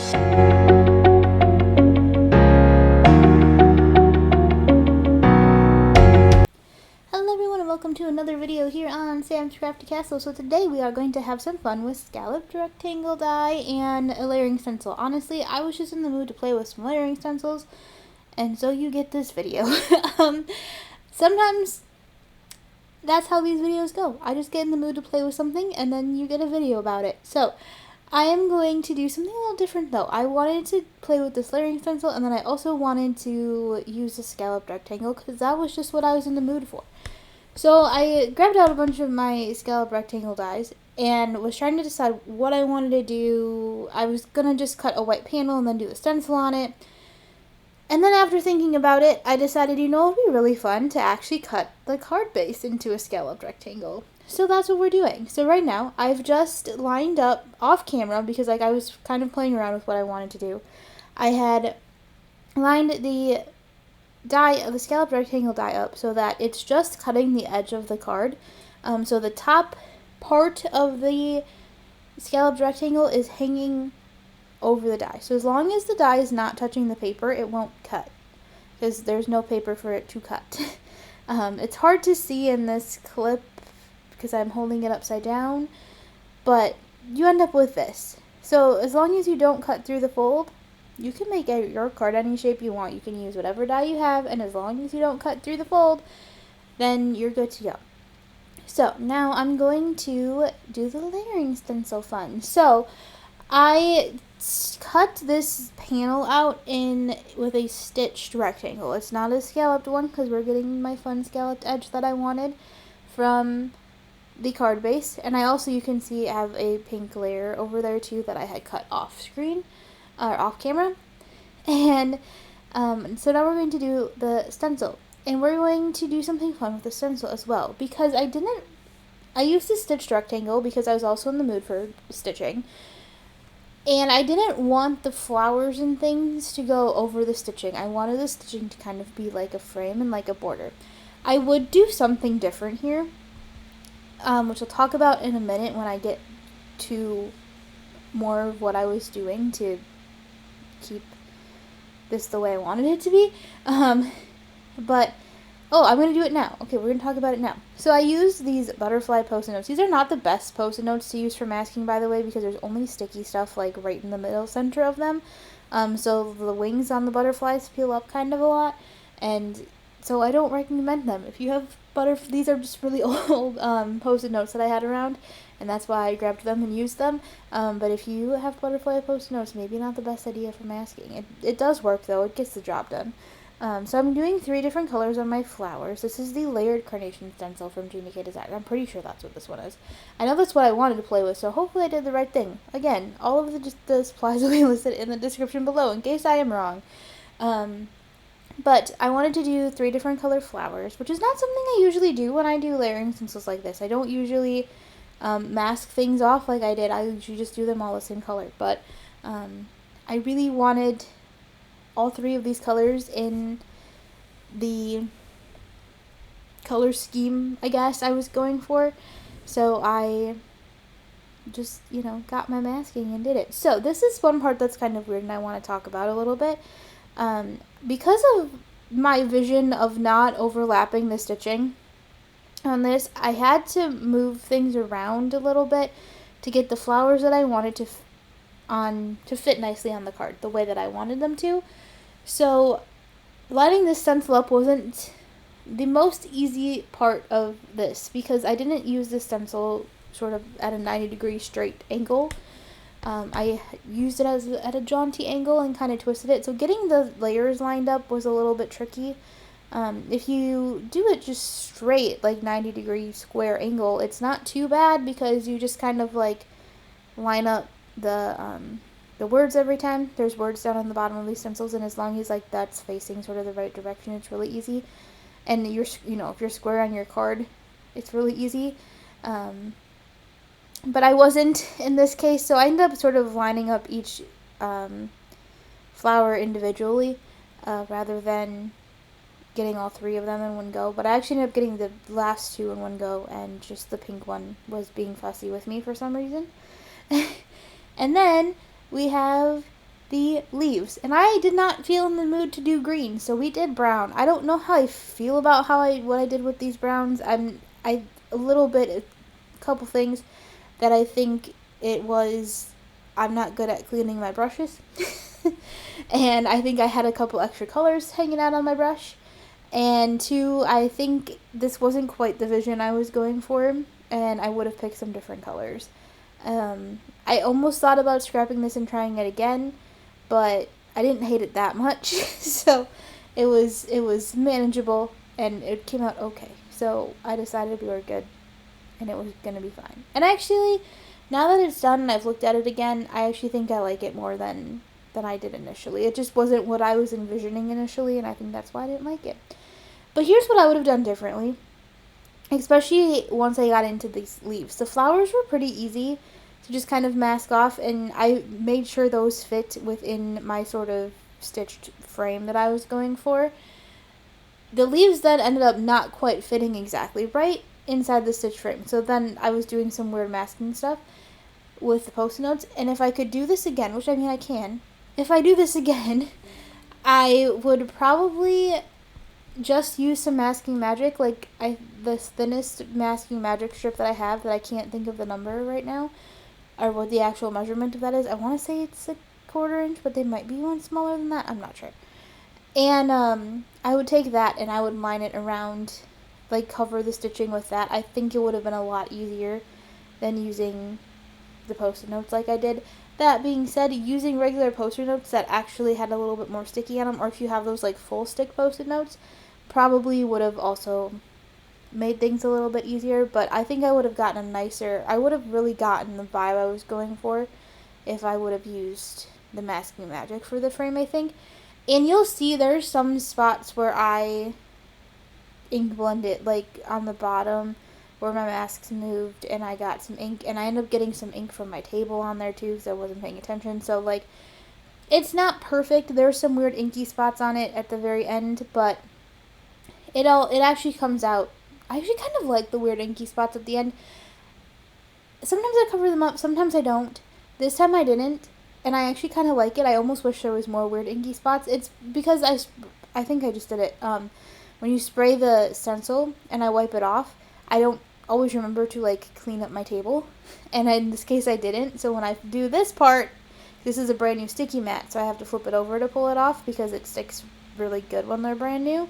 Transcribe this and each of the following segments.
Hello everyone and welcome to another video here on Sam's Crafty Castle. So today we are going to have some fun with scalloped rectangle die and a layering stencil. Honestly, I was just in the mood to play with some layering stencils, and so you get this video. Sometimes that's how these videos go. I just get in the mood to play with something and then you get a video about it. So I am going to do something a little different though. I wanted to play with this layering stencil, and then I also wanted to use the scalloped rectangle because that was just what I was in the mood for. So I grabbed out a bunch of my scallop rectangle dies and was trying to decide what I wanted to do. I was going to just cut a white panel and then do a stencil on it. And then after thinking about it, I decided, it would be really fun to actually cut the card base into a scalloped rectangle. So that's what we're doing. So right now, I've just lined up off camera because I was kind of playing around with what I wanted to do. I had lined the scalloped rectangle die up so that it's just cutting the edge of the card. So the top part of the scalloped rectangle is hanging over the die. So as long as the die is not touching the paper, it won't cut because there's no paper for it to cut. It's hard to see in this clip because I'm holding it upside down, but you end up with this. So as long as you don't cut through the fold, you can make your card any shape you want. You can use whatever die you have, and as long as you don't cut through the fold, then you're good to go. So now I'm going to do the layering stencil fun. So I cut this panel out with a stitched rectangle. It's not a scalloped one because we're getting my fun scalloped edge that I wanted from the card base. And I also, you can see, have a pink layer over there too that I had cut off screen. Off camera. And so now we're going to do the stencil, and we're going to do something fun with the stencil as well, because I used a stitched rectangle because I was also in the mood for stitching, and I didn't want the flowers and things to go over the stitching. I wanted the stitching to kind of be like a frame and like a border. I would do something different here, which I'll talk about in a minute when I get to more of what I was doing to keep this the way I wanted it to be. But I'm going to do it now. Okay, we're going to talk about it now. So I used these butterfly post-it notes. These are not the best post-it notes to use for masking, by the way, because there's only sticky stuff like right in the middle center of them. So the wings on the butterflies peel up kind of a lot, and so I don't recommend them. If you have these are just really old post-it notes that I had around, and that's why I grabbed them and used them. But if you have butterfly post-it notes, maybe not the best idea for masking. It does work though, it gets the job done. So I'm doing 3 different colors on my flowers. This is the layered carnation stencil from Gina K Design. I'm pretty sure that's what this one is. I know that's what I wanted to play with, so hopefully I did the right thing. Again, all of the supplies will be listed in the description below in case I am wrong. But I wanted to do 3 different color flowers, which is not something I usually do when I do layering stencils like this. I don't usually mask things off like I did. I usually just do them all the same color. But I really wanted all 3 of these colors in the color scheme, I guess, I was going for. So I just, got my masking and did it. So this is one part that's kind of weird and I want to talk about a little bit. Because of my vision of not overlapping the stitching on this, I had to move things around a little bit to get the flowers that I wanted to fit nicely on the card the way that I wanted them to. So lining this stencil up wasn't the most easy part of this because I didn't use this stencil sort of at a 90-degree straight angle. I used it at a jaunty angle and kind of twisted it. So getting the layers lined up was a little bit tricky. If you do it just straight, like 90-degree square angle, it's not too bad because you just kind of like line up the words every time. There's words down on the bottom of these stencils, and as long as like that's facing sort of the right direction, it's really easy. And if you're square on your card, it's really easy. But I wasn't in this case, so I ended up sort of lining up each flower individually rather than getting all 3 of them in one go. But I actually ended up getting the last 2 in one go, and just the pink one was being fussy with me for some reason. And then we have the leaves. And I did not feel in the mood to do green, so we did brown. I don't know how I feel about what I did with these browns. A couple things that I think I'm not good at cleaning my brushes. And I think I had a couple extra colors hanging out on my brush. And two, I think this wasn't quite the vision I was going for, and I would have picked some different colors. I almost thought about scrapping this and trying it again, but I didn't hate it that much, so it was manageable, and it came out okay. So I decided we were good, and it was gonna be fine. And actually, now that it's done and I've looked at it again, I actually think I like it more than I did initially. It just wasn't what I was envisioning initially, and I think that's why I didn't like it. But here's what I would have done differently, especially once I got into these leaves. The flowers were pretty easy to just kind of mask off, and I made sure those fit within my sort of stitched frame that I was going for. The leaves then ended up not quite fitting exactly right inside the stitch frame, so then I was doing some weird masking stuff with the post-it notes. And if I could do this again, which I mean I can, if I do this again, I would probably just use some masking magic, like the thinnest masking magic strip that I have, that I can't think of the number right now, or what the actual measurement of that is. I want to say it's a 1/4 inch, but they might be one smaller than that. I'm not sure. And I would take that and I would line it around, like cover the stitching with that. I think it would have been a lot easier than using the post-it notes like I did. That being said, using regular post-it notes that actually had a little bit more sticky on them, or if you have those like full stick post-it notes, probably would have also made things a little bit easier. But I think I would have I would have really gotten the vibe I was going for if I would have used the masking magic for the frame, I think. And you'll see there's some spots where I ink blended, like on the bottom where my masks moved, and I got some ink, and I ended up getting some ink from my table on there too because I wasn't paying attention. So like, it's not perfect. There's some weird inky spots on it at the very end, but it actually comes out. I actually kind of like the weird inky spots at the end. Sometimes I cover them up, sometimes I don't. This time I didn't, and I actually kind of like it. I almost wish there was more weird inky spots. It's because I think I just did it. When you spray the stencil and I wipe it off, I don't always remember to like clean up my table, and in this case I didn't. So when I do this part, this is a brand new sticky mat, so I have to flip it over to pull it off because it sticks really good when they're brand new.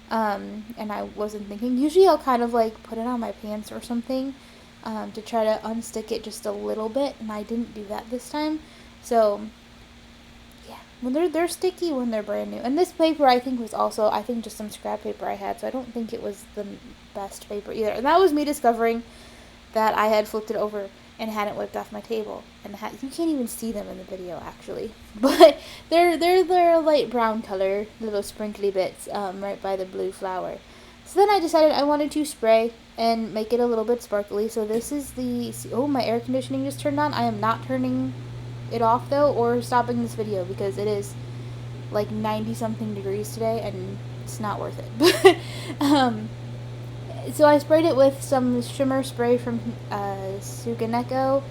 And I wasn't thinking. Usually I'll kind of like put it on my pants or something to try to unstick it just a little bit, and I didn't do that this time. So yeah, when they're sticky when they're brand new. And this paper I think was also just some scrap paper I had, so I don't think it was the best paper either. And that was me discovering that I had flipped it over and hadn't wiped off my table. And you can't even see them in the video actually, but they're light brown color, little sprinkly bits right by the blue flower. So then I decided I wanted to spray and make it a little bit sparkly. So this is my air conditioning just turned on. I am not turning it off though, or stopping this video, because it is like 90 something degrees today and it's not worth it. So I sprayed it with some shimmer spray from Suganeko.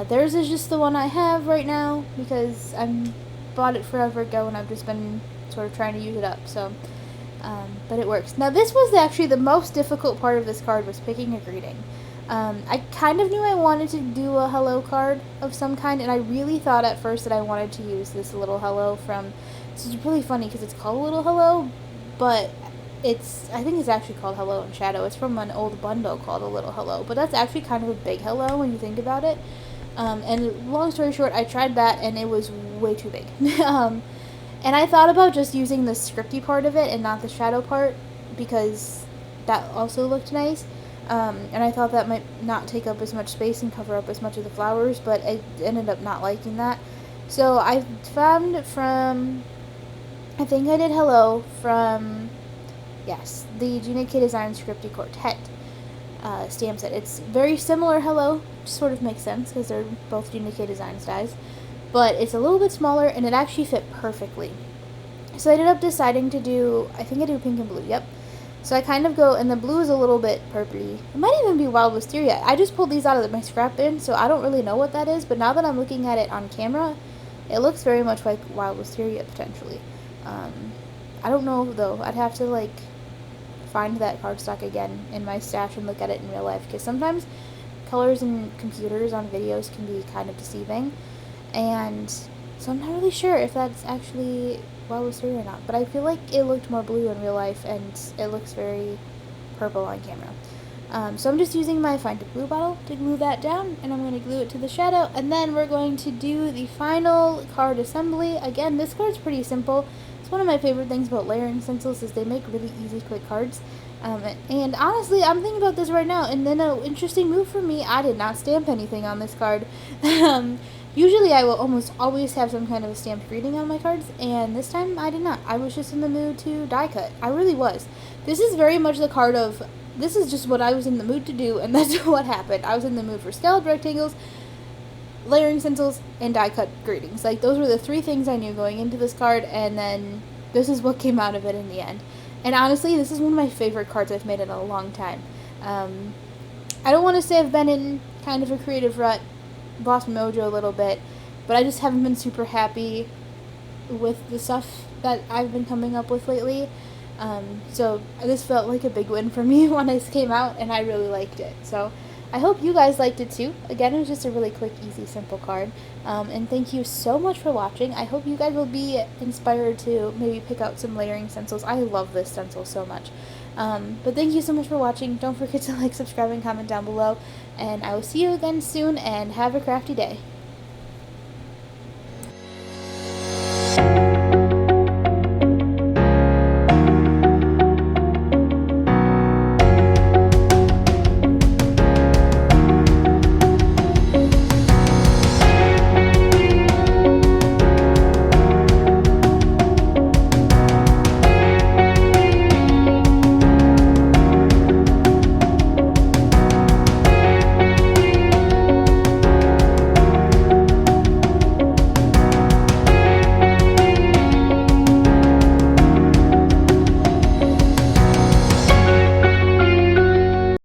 Theirs is just the one I have right now because I bought it forever ago and I've just been sort of trying to use it up. So, but it works. Now this was actually the most difficult part of this card, was picking a greeting. I kind of knew I wanted to do a hello card of some kind, and I really thought at first that I wanted to use this little hello from. This is really funny because it's called a little hello, but I think it's actually called Hello in Shadow. It's from an old bundle called A Little Hello, but that's actually kind of a big hello when you think about it. And long story short, I tried that and it was way too big. And I thought about just using the scripty part of it and not the shadow part, because that also looked nice. And I thought that might not take up as much space and cover up as much of the flowers, but I ended up not liking that. So I found I think I did Hello from, yes, the Gina K Design Scripty Quartet stamp set. It's very similar Hello, which sort of makes sense because they're both Gina K Designs dies, but it's a little bit smaller and it actually fit perfectly. So I ended up deciding to do, I think I do pink and blue, yep. So I kind of go, and the blue is a little bit purpley. It might even be Wild Wisteria. I just pulled these out of my scrap bin, so I don't really know what that is, but now that I'm looking at it on camera, It looks very much like Wild Wisteria, potentially. I don't know, though. I'd have to, like, find that cardstock again in my stash and look at it in real life, because sometimes colors in computers on videos can be kind of deceiving, and so I'm not really sure if that's actually Wild Wisteria or not, but I feel like it looked more blue in real life, and it looks very purple on camera. So I'm just using my Find a Glue bottle to glue that down, and I'm going to glue it to the shadow, and then we're going to do the final card assembly. Again, this card's pretty simple. It's one of my favorite things about layering stencils is they make really easy, quick cards. And honestly, I'm thinking about this right now, and then an interesting move for me, I did not stamp anything on this card. Usually I will almost always have some kind of a stamped greeting on my cards, and this time I did not. I was just in the mood to die cut. I really was. This is very much the card of, this is just what I was in the mood to do, and that's what happened. I was in the mood for scalloped rectangles, layering stencils, and die cut greetings. Like, those were the three things I knew going into this card, and then this is what came out of it in the end. And honestly, this is one of my favorite cards I've made in a long time. I don't want to say I've been in kind of a creative rut, lost my mojo a little bit, but I just haven't been super happy with the stuff that I've been coming up with lately. So this felt like a big win for me when this came out, and I really liked it. So I hope you guys liked it too. Again, it was just a really quick, easy, simple card. And thank you so much for watching. I hope you guys will be inspired to maybe pick out some layering stencils. I love this stencil so much. But thank you so much for watching. Don't forget to like, subscribe, and comment down below. And I will see you again soon, and have a crafty day.